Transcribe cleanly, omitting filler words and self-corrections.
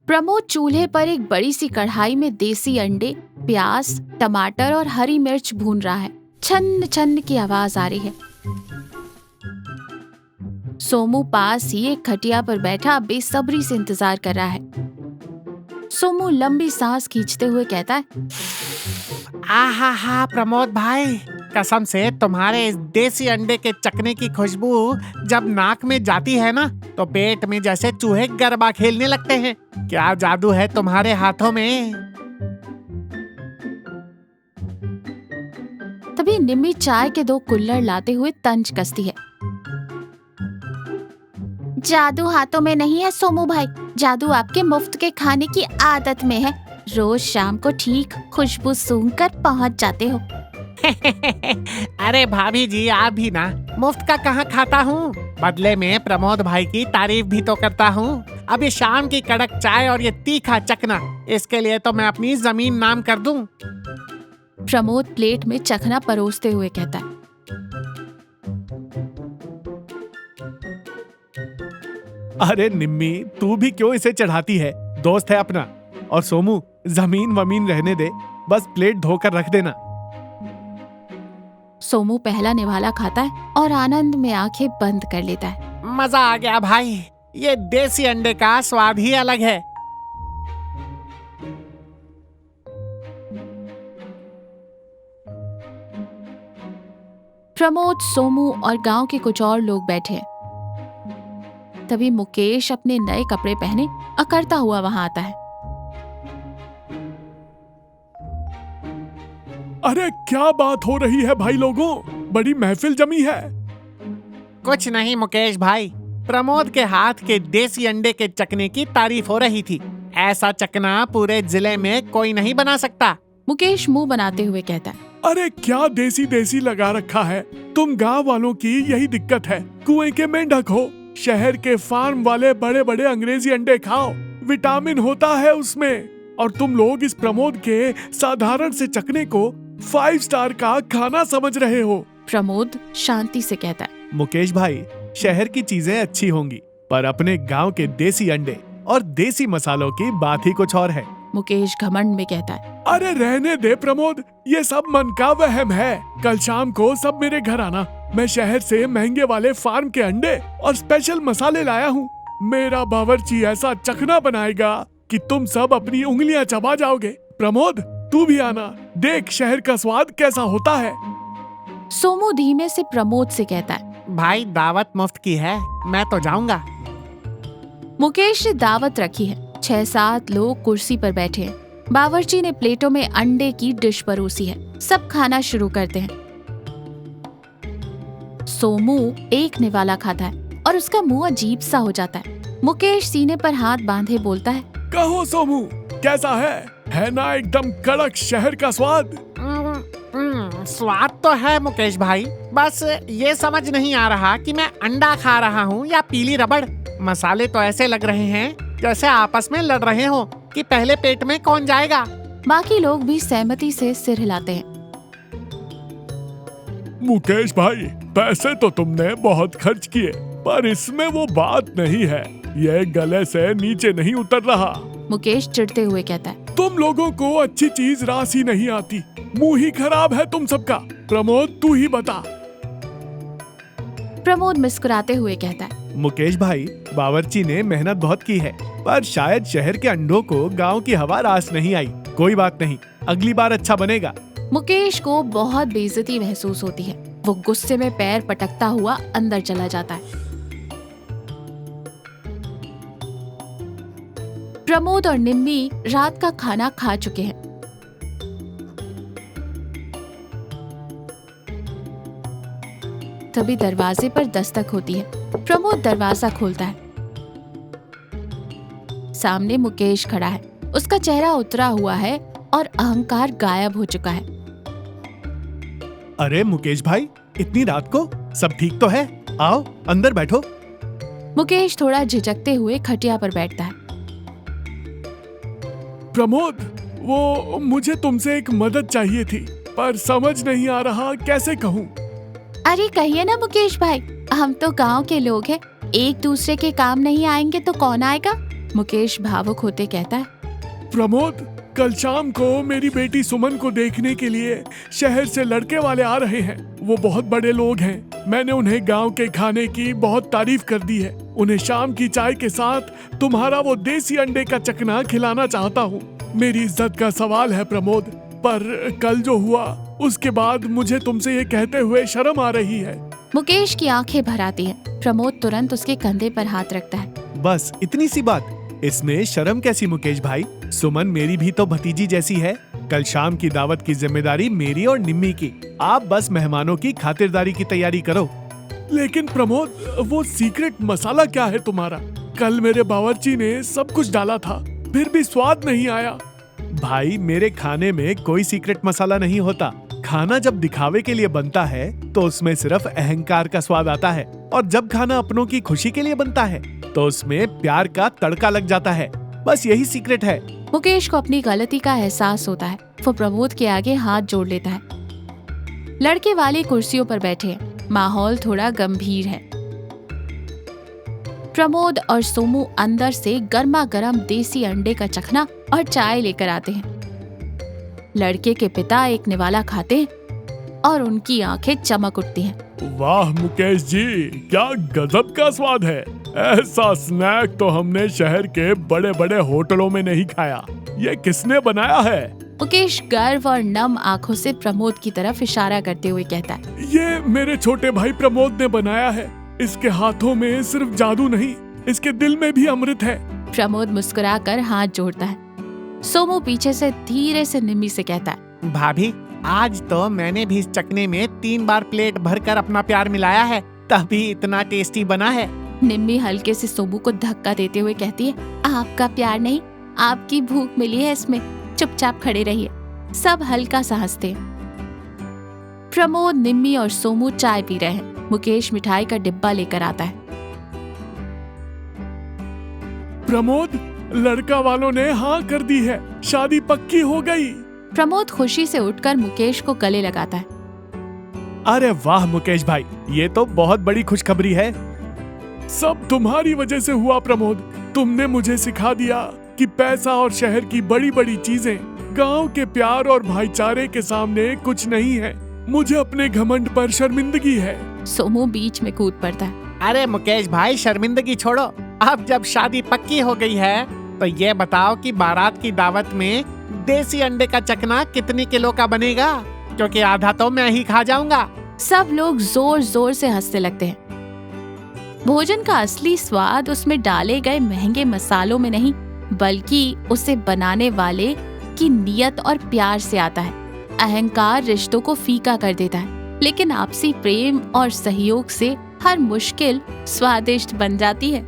प्रमोद चूल्हे पर एक बड़ी सी कढ़ाई में देसी अंडे, प्याज, टमाटर और हरी मिर्च भून रहा है। छन्न छन्न की आवाज आ रही है। सोमू पास ही एक खटिया पर बैठा बेसब्री से इंतजार कर रहा है। सोमू लंबी सांस खींचते हुए कहता है, आहा प्रमोद भाई, कसम से तुम्हारे इस देसी अंडे के चखने की खुशबू जब नाक में जाती है ना, तो पेट में जैसे चूहे गरबा खेलने लगते हैं। क्या जादू है तुम्हारे हाथों में। तभी निम्मी चाय के 2 कुल्हड़ लाते हुए तंज कसती है। जादू हाथों में नहीं है सोमू भाई, जादू आपके मुफ्त के खाने की आदत में है। रोज शाम को ठीक खुशबू सूंघकर पहुंच जाते हो। अरे भाभी जी, आप भी ना मुफ्त का कहाँ खाता हूँ, बदले में प्रमोद भाई की तारीफ भी तो करता हूँ। अब ये शाम की कड़क चाय और ये तीखा चखना, इसके लिए तो मैं अपनी जमीन नाम कर दूं। प्रमोद प्लेट में चखना परोसते हुए कहता है, अरे निम्मी, तू भी क्यों इसे चढ़ाती है, दोस्त है अपना। और सोमू, जमीन वमीन रहने दे, बस प्लेट धोकर रख देना। सोमू पहला निवाला खाता है और आनंद में आंखें बंद कर लेता है। मजा आ गया भाई, ये देसी अंडे का स्वाद ही अलग है। प्रमोद, सोमू और गांव के कुछ और लोग बैठे हैं। तभी मुकेश अपने नए कपड़े पहने अकड़ता हुआ वहां आता है। अरे क्या बात हो रही है भाई लोगों, बड़ी महफिल जमी है। कुछ नहीं मुकेश भाई, प्रमोद के हाथ के देसी अंडे के चखने की तारीफ हो रही थी। ऐसा चखना पूरे जिले में कोई नहीं बना सकता। मुकेश मुंह बनाते हुए कहता है, अरे क्या देसी देसी लगा रखा है, तुम गांव वालों की यही दिक्कत है। कुएं के मेंढक हो, शहर के फार्म वाले बड़े बड़े अंग्रेजी अंडे खाओ, विटामिन होता है उसमें। और तुम लोग इस प्रमोद के साधारण से चखने को 5 स्टार का खाना समझ रहे हो। प्रमोद शांति से कहता है, मुकेश भाई, शहर की चीजें अच्छी होंगी, पर अपने गांव के देसी अंडे और देसी मसालों की बात ही कुछ और है। मुकेश घमंड में कहता है, अरे रहने दे प्रमोद, ये सब मन का वहम है। कल शाम को सब मेरे घर आना, मैं शहर से महंगे वाले फार्म के अंडे और स्पेशल मसाले लाया हूँ। मेरा बावर्ची ऐसा चखना बनाएगा कि तुम सब अपनी उंगलियां चबा जाओगे। प्रमोद, तू भी आना, देख शहर का स्वाद कैसा होता है। सोमू धीमे से प्रमोद से कहता है, भाई दावत मुफ्त की है, मैं तो जाऊंगा। मुकेश ने दावत रखी है। 6-7 लोग कुर्सी पर बैठे हैं। बावर्ची ने प्लेटों में अंडे की डिश परोसी है। सब खाना शुरू करते हैं। सोमू एक निवाला खाता है और उसका मुंह अजीब सा हो जाता है। मुकेश सीने पर हाथ बांधे बोलता है, कहो सोमू, कैसा है ना एकदम कड़क शहर का स्वाद। स्वाद तो है मुकेश भाई, बस ये समझ नहीं आ रहा कि मैं अंडा खा रहा हूँ या पीली रबड़। मसाले तो ऐसे लग रहे हैं जैसे आपस में लड़ रहे हो कि पहले पेट में कौन जाएगा। बाकी लोग भी सहमति से सिर हिलाते हैं। मुकेश भाई, पैसे तो तुमने बहुत खर्च किए, पर इसमें वो बात नहीं है, ये गले से नीचे नहीं उतर रहा। मुकेश चिढ़ते हुए कहता है, तुम लोगों को अच्छी चीज रास ही नहीं आती, मुंह ही खराब है तुम सबका। प्रमोद, तू ही बता। प्रमोद मुस्कुराते हुए कहता है, मुकेश भाई, बावर्ची ने मेहनत बहुत की है, पर शायद शहर के अंडों को गांव की हवा रास नहीं आई। कोई बात नहीं, अगली बार अच्छा बनेगा। मुकेश को बहुत बेइज्जती महसूस होती है। वो गुस्से में पैर पटकता हुआ अंदर चला जाता है। प्रमोद और निम्मी रात का खाना खा चुके हैं। तभी दरवाजे पर दस्तक होती है। प्रमोद दरवाजा खोलता है। सामने मुकेश खड़ा है। उसका चेहरा उतरा हुआ है और अहंकार गायब हो चुका है। अरे मुकेश भाई, इतनी रात को सब ठीक तो है? आओ अंदर बैठो। मुकेश थोड़ा झिझकते हुए खटिया पर बैठता है। प्रमोद, वो मुझे तुमसे एक मदद चाहिए थी, पर समझ नहीं आ रहा कैसे कहूँ। अरे कहिए ना मुकेश भाई, हम तो गांव के लोग हैं, एक दूसरे के काम नहीं आएंगे तो कौन आएगा? मुकेश भावुक होते कहता है, प्रमोद, कल शाम को मेरी बेटी सुमन को देखने के लिए शहर से लड़के वाले आ रहे हैं। वो बहुत बड़े लोग हैं। मैंने उन्हें गांव के खाने की बहुत तारीफ कर दी है। उन्हें शाम की चाय के साथ तुम्हारा वो देसी अंडे का चखना खिलाना चाहता हूँ। मेरी इज्जत का सवाल है प्रमोद, पर कल जो हुआ उसके बाद मुझे तुमसे ये कहते हुए शर्म आ रही है। मुकेश की आंखें भर आती हैं। प्रमोद तुरंत उसके कंधे पर हाथ रखता है। बस इतनी सी बात, इसमें शर्म कैसी मुकेश भाई? सुमन मेरी भी तो भतीजी जैसी है। कल शाम की दावत की जिम्मेदारी मेरी और निम्मी की। आप बस मेहमानों की खातिरदारी की तैयारी करो। लेकिन प्रमोद, वो सीक्रेट मसाला क्या है तुम्हारा? कल मेरे बावर्ची ने सब कुछ डाला था, फिर भी स्वाद नहीं आया। भाई, मेरे खाने में कोई सीक्रेट मसाला नहीं होता। खाना जब दिखावे के लिए बनता है तो उसमें सिर्फ अहंकार का स्वाद आता है, और जब खाना अपनों की खुशी के लिए बनता है तो उसमें प्यार का तड़का लग जाता है। बस यही सीक्रेट है। मुकेश को अपनी गलती का एहसास होता है। वो प्रमोद के आगे हाथ जोड़ लेता है। लड़के वाले कुर्सियों पर बैठे हैं। माहौल थोड़ा गंभीर है। प्रमोद और सोमू अंदर से गर्मा गर्म देसी अंडे का चखना और चाय लेकर आते हैं। लड़के के पिता एक निवाला खाते हैं और उनकी आंखें चमक उठती हैं। वाह मुकेश जी, क्या गजब का स्वाद है। ऐसा स्नैक तो हमने शहर के बड़े बड़े होटलों में नहीं खाया। ये किसने बनाया है? मुकेश गर्व और नम आंखों से प्रमोद की तरफ इशारा करते हुए कहता है, ये मेरे छोटे भाई प्रमोद ने बनाया है। इसके हाथों में सिर्फ जादू नहीं, इसके दिल में भी अमृत है। प्रमोद मुस्कुराकर हाथ जोड़ता है। सोमू पीछे से धीरे से निम्मी से कहता है, भाभी, आज तो मैंने भी इस चखने में 3 बार प्लेट भरकर अपना प्यार मिलाया है, तभी इतना टेस्टी बना है। निम्मी हल्के से सोमू को धक्का देते हुए कहती है, आपका प्यार नहीं, आपकी भूख मिली है इसमें। चुपचाप खड़े रहिए। सब हल्का सा हंसते हैं। प्रमोद, निम्मी और सोमू चाय पी रहे हैं। मुकेश मिठाई का डिब्बा लेकर आता है। प्रमोद, लड़का वालों ने हाँ कर दी है। शादी पक्की हो गई। प्रमोद खुशी से उठकर मुकेश को गले लगाता है। अरे वाह मुकेश भाई, ये तो बहुत बड़ी खुशखबरी है। सब तुम्हारी वजह से हुआ प्रमोद। तुमने मुझे सिखा दिया कि पैसा और शहर की बड़ी बड़ी चीजें गांव के प्यार और भाईचारे के सामने कुछ नहीं है। मुझे अपने घमंड पर शर्मिंदगी है। सोमू बीच में कूद पड़ता है। अरे मुकेश भाई, शर्मिंदगी छोड़ो। अब जब शादी पक्की हो गई है तो ये बताओ कि बारात की दावत में देसी अंडे का चखना कितनी किलो का बनेगा? क्योंकि आधा तो मैं ही खा जाऊंगा। सब लोग जोर जोर से हंसने लगते हैं। भोजन का असली स्वाद उसमें डाले गए महंगे मसालों में नहीं, बल्कि उसे बनाने वाले की नियत और प्यार से आता है। अहंकार रिश्तों को फीका कर देता है, लेकिन आपसी प्रेम और सहयोग से हर मुश्किल स्वादिष्ट बन जाती है।